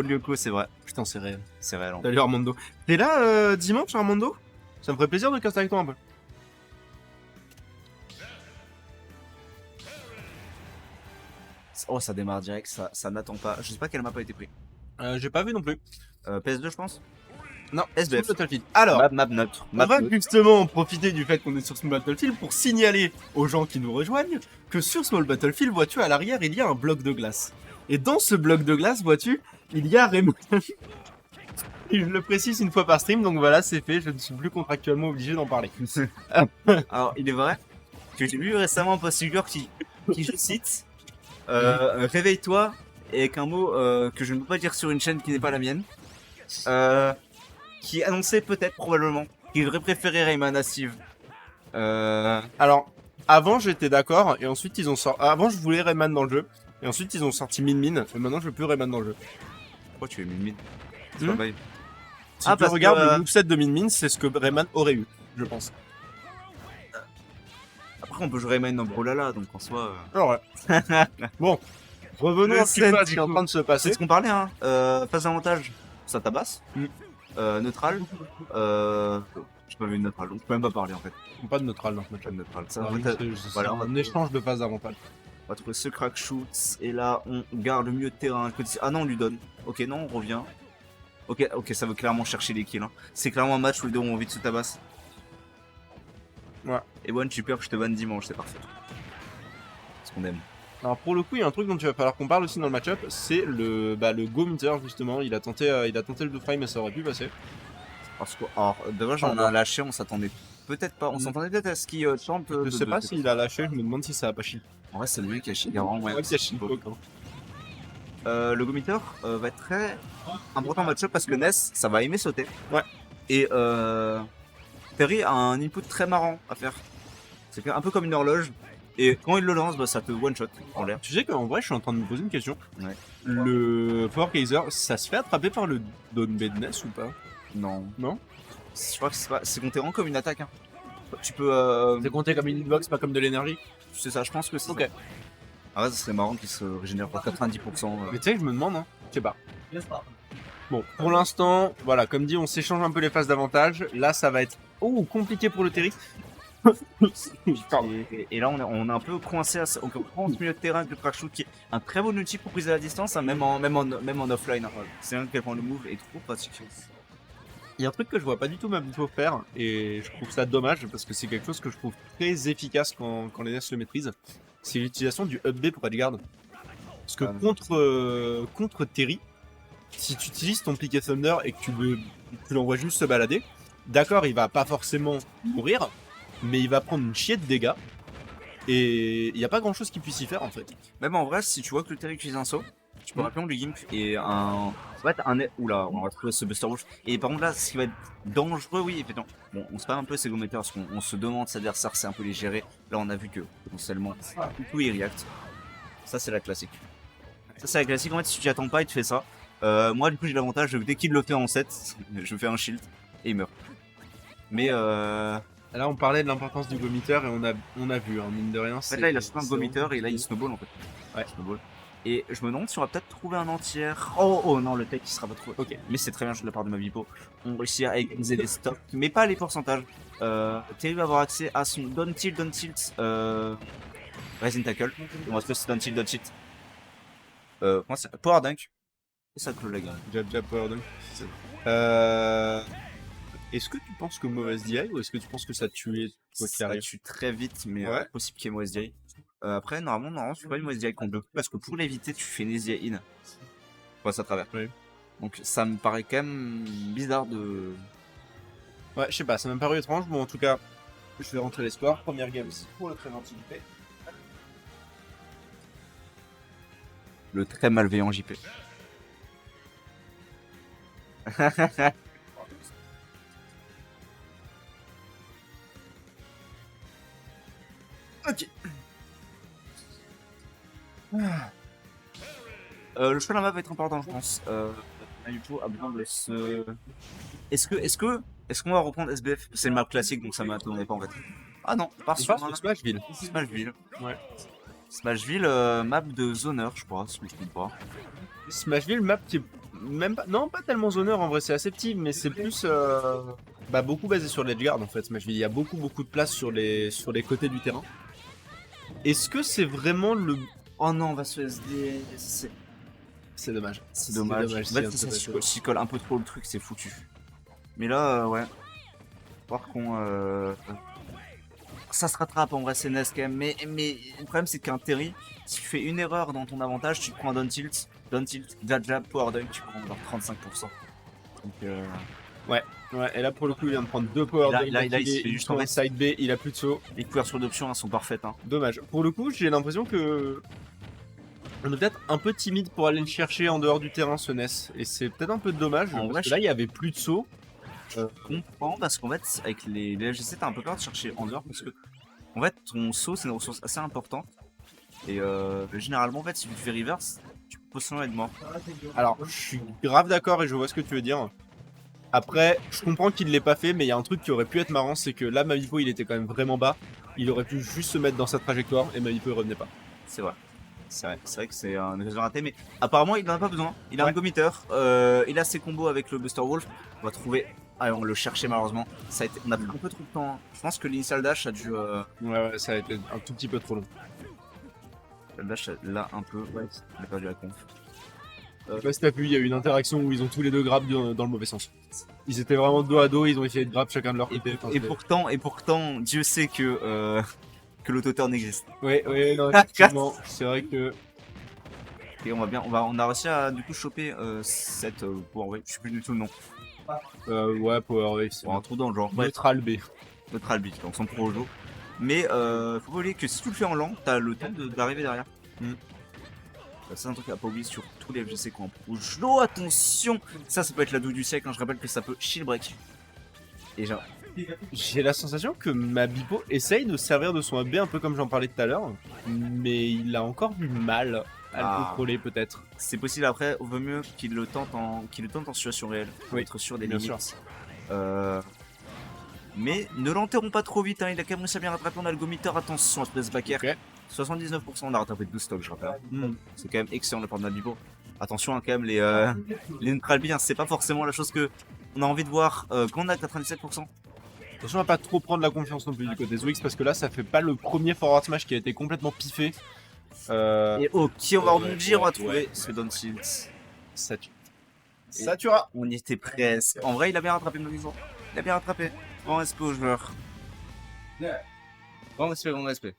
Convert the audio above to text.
Lyoko, c'est vrai. Putain, c'est réel. C'est réel. En fait. Salut Armando. T'es là dimanche, Armando? Ça me ferait plaisir de casser avec toi un peu. Oh, ça démarre direct, ça n'attend pas. Je sais pas quelle map a été pris. J'ai pas vu non plus. PS2, je pense. Non, SBF. sur Battlefield. Alors, Map neutre. on Map va neutre. justement profiter du fait qu'on est sur Small Battlefield pour signaler aux gens qui nous rejoignent que sur Small Battlefield, vois-tu, à l'arrière, il y a un bloc de glace. Et dans ce bloc de glace, vois-tu, il y a Raymond. Et je le précise une fois par stream, donc voilà, c'est fait, je ne suis plus contractuellement obligé d'en parler. Alors, il est vrai que j'ai vu récemment un post qui je cite, réveille-toi, et avec un mot que je ne peux pas dire sur une chaîne qui n'est pas la mienne, qui annonçait peut-être, probablement, qu'il aurait préféré Rayman à Steve. Alors, avant j'étais d'accord, et ensuite ils ont sorti... Avant je voulais Rayman dans le jeu, et ensuite ils ont sorti Min Min, et maintenant je veux plus Rayman dans le jeu. Pourquoi tu es mid C'est Hmm. pas bail. Si Ah, tu parce regardes que, le moveset de Min Min, c'est ce que Rayman aurait eu, je pense. Après, on peut jouer Rayman dans Brawlhalla, donc en soi. Alors ouais. Bon, revenons Le à ce qui scène, est du en coup. train de se C'est passer. ce qu'on parlait, hein. Phase d'avantage, ça tabasse. Mm. Neutral. J'ai pas vu de neutral, donc je peux même pas parler en fait. Pas de neutral dans ce match. Pas de neutral. Ça, C'est en fait, voilà, on va un échange de phase d'avantage. on va trouver ce crack shoot. Et là, on garde le milieu de terrain. Ah non, on lui donne. Ok, non, on revient. Ok, ça veut clairement chercher les kills. Hein. C'est clairement un match où les deux ont envie de se tabasser. Ouais. Et One, tu perds, je te banne dimanche, c'est parfait. Ce qu'on aime. Alors pour le coup, il y a un truc dont il va falloir qu'on parle aussi dans le match-up, c'est le Go Meter justement. Il a tenté le 2 frame mais ça aurait pu passer. Parce que, alors, dommage, on a lâché, on s'attendait peut-être pas. On s'attendait peut-être à ce qu'il tente. Je sais pas s'il a lâché, je me demande si ça a pas chié. En vrai, c'est le mec qui a chié. Il y a vraiment moyen Ouais, que qui a ça chié. chie. Le Go Meter va être très important match-up parce que Ness, ça va aimer sauter. Ouais. Et Terry a un input très marrant à faire. C'est un peu comme une horloge. Et quand il le lance, bah, ça te one-shot en l'air. Tu sais qu'en vrai, je suis en train de me poser une question. Ouais. Le Power Geyser, ça se fait attraper par le Dawn Bed Ness ou pas? Non. Non? Je crois que c'est compté vraiment comme une attaque. Hein. Tu peux. C'est compté comme une hitbox, pas comme de l'énergie? C'est ça, je pense que c'est Ok. ça. Ah ouais, ça serait marrant qu'il se régénère pour 90%. Mais tu sais que je me demande, hein. Je sais pas. Bon, pour l'instant, voilà, comme dit, on s'échange un peu les phases d'avantage. Là, ça va être compliqué pour le Terry. Et là, on est un peu coincé au milieu de terrain avec le crack shoot qui est un très bon outil pour briser la distance, hein, même en offline. Hein. C'est un quel point le move est trop pratique. Il y a un truc que je vois pas du tout ma Bipo faire, et je trouve ça dommage parce que c'est quelque chose que je trouve très efficace quand les NES le maîtrisent. C'est l'utilisation du up B pour Edgeguard. Parce que contre Terry, si tu utilises ton Picket Thunder et que tu l'envoies juste se balader, d'accord, il va pas forcément mourir, mais il va prendre une chier de dégâts. Et il n'y a pas grand chose qu'il puisse y faire en fait. Même en vrai, si tu vois que le Terry utilise un saut, tu peux rappeler du gimp et un. Ça va être un. Oula, on va trouver ce Buster Wolf. Et par contre, là, ce qui va être dangereux, oui, effectivement. Bon, on se parle un peu ces go-metters parce qu'on se demande si l'adversaire c'est un peu les gérer. Là, on a vu que potentiellement, tout il react. Ça, c'est la classique. Ça, c'est la classique. En fait, si tu t'y attends pas, il te fait ça. Moi, du coup, j'ai l'avantage, dès qu'il le fait en 7, je fais un shield et il meurt. Mais Là, on parlait de l'importance du go-meter et on a vu, hein, mine de rien. En fait, là, il a sauté un go-meter et là, il snowball en fait. Ouais. Snowball. Et je me demande si on va peut-être trouver un entière. Oh non, le tech il sera pas trouvé. Ok, mais c'est très bien de la part de ma Vipo. On réussit à économiser les stocks, mais pas les pourcentages. Terry va avoir accès à son down tilt, Rising Tackle. On va se faire ce down tilt. Comment ça Power Dunk. Et ça clôt la game. Jab, power dunk. Est-ce que tu penses que mauvaise DI ou est-ce que tu penses que ça tuait quoi qu'il Ça arrive? tue très vite, mais Ouais. possible qu'il y ait mauvaise DI. Après, normalement, tu fais pas une mauvaise DI contre le coup parce que pour l'éviter, tu fais une DI in. Passe à travers. Oui. Donc ça me paraît quand même bizarre de. Ouais, je sais pas, ça m'a paru étrange. Bon, en tout cas, je vais rentrer les scores. Première game pour le très gentil JP. Le très malveillant JP. Ok. Le choix de la map va être important, je pense. Naruto a besoin de se. Est-ce qu'on va reprendre SBF? C'est le map classique, donc ça m'attendait pas en fait. Ah non, On passe sur Smashville. Smashville. Ouais. Smashville, map de zoner, je crois, si je me trompe pas. Smashville, map qui est même pas, non, pas tellement zoneur, en vrai, c'est assez petit, mais c'est plus beaucoup basé sur l'edgeguard en fait. Mais il y a beaucoup de place sur les côtés du terrain. Est-ce que c'est vraiment le. Oh non, on va se SD. C'est dommage. C'est dommage. En si fait, un si peu ça bateau. s'y colle un peu trop le truc, c'est foutu. Mais là, ouais. Par contre, ça se rattrape en vrai, c'est NES quand même. Mais le problème, c'est qu'un Terry, si tu fais une erreur dans ton avantage, tu te prends un down tilt, jab jab, power dunk, tu prends genre 35%. Donc, Ouais, et là pour le coup, il vient de prendre 2 power Là, dunk là, il d'affilée, fait juste prend en un fait- side B, il a plus de saut. les couvertures d'options elles sont parfaites. Hein. Dommage. Pour le coup, j'ai l'impression que. On est peut-être un peu timide pour aller le chercher en dehors du terrain, ce NES. Et c'est peut-être un peu dommage, En parce vrai, que là, il y avait plus de saut. Je comprends parce qu'en fait, avec les LGC, t'as un peu peur de chercher en dehors parce que en fait, ton saut c'est une ressource assez importante. Et généralement, en fait, si tu fais reverse, tu peux potentiellement être mort. Alors, je suis grave d'accord et je vois ce que tu veux dire. Après, je comprends qu'il l'ait pas fait, mais il y a un truc qui aurait pu être marrant, c'est que là, Mavipo, il était quand même vraiment bas. Il aurait pu juste se mettre dans sa trajectoire et Mavipo, il revenait pas. C'est vrai. C'est vrai que c'est un occasion ratée, mais apparemment il en a pas besoin. Il a Ouais. un gomitter, il a ses combos avec le Buster Wolf. On va trouver. Ah, on le cherchait malheureusement. Ça a été... On a pris un peu trop de temps. Hein. Je pense que l'initial dash a dû. Ouais, ça a été un tout petit peu trop long. Le dash là un peu. Ouais, il a perdu la conf. Je sais pas si t'as vu, il y a eu une interaction où ils ont tous les deux grab dans le mauvais sens. Ils étaient vraiment dos à dos, ils ont essayé de grab chacun de leur côté. Et pourtant, Dieu sait que l'auto-turn existe. Ouais, non, effectivement, c'est vrai que. Et on a réussi à du coup choper cette. Ouais, je sais plus du tout le nom. Ouais, Power Wave, c'est Bon, un trou dans le genre. Bref, Neutral B. notre albi, donc sans pro jeu. Mais faut pas oublier que si tu le fais en lent, t'as le temps d'arriver derrière. Mm. C'est un truc à pas oublier sur tous les FGC qu'on pro jeu. Attention, ça peut être la douille du siècle. Hein. Je rappelle que ça peut shield break. Et genre, J'ai la sensation que Mabipo essaye de servir de son AB un peu comme j'en parlais tout à l'heure, mais il a encore du mal à le contrôler peut-être. c'est possible après. Vaut mieux qu'il le tente en situation réelle pour Oui, être sûr des bien limites. Mais ne l'enterrons pas trop vite. Hein. Il a quand même réussi à bien rattraper. On a le gomitter. Attention à ce press backer. Ok. 79%. On a rattrapé 12 stocks, je rappelle. Mm. C'est quand même excellent de la part de Mabipo. Attention hein, quand même les neutral B, hein, c'est pas forcément la chose que on a envie de voir quand on a 97%. Attention à pas trop prendre la confiance non plus du côté Zwix parce que là ça fait pas le premier forward smash qui a été complètement piffé. Et ok, on va rebondir, on va ouais. trouver ce down tilt. Satura. On y était presque. En vrai, il a bien rattrapé nos maisons. Il a bien rattrapé. Grand respect aux joueurs. Grand respect, grand respect.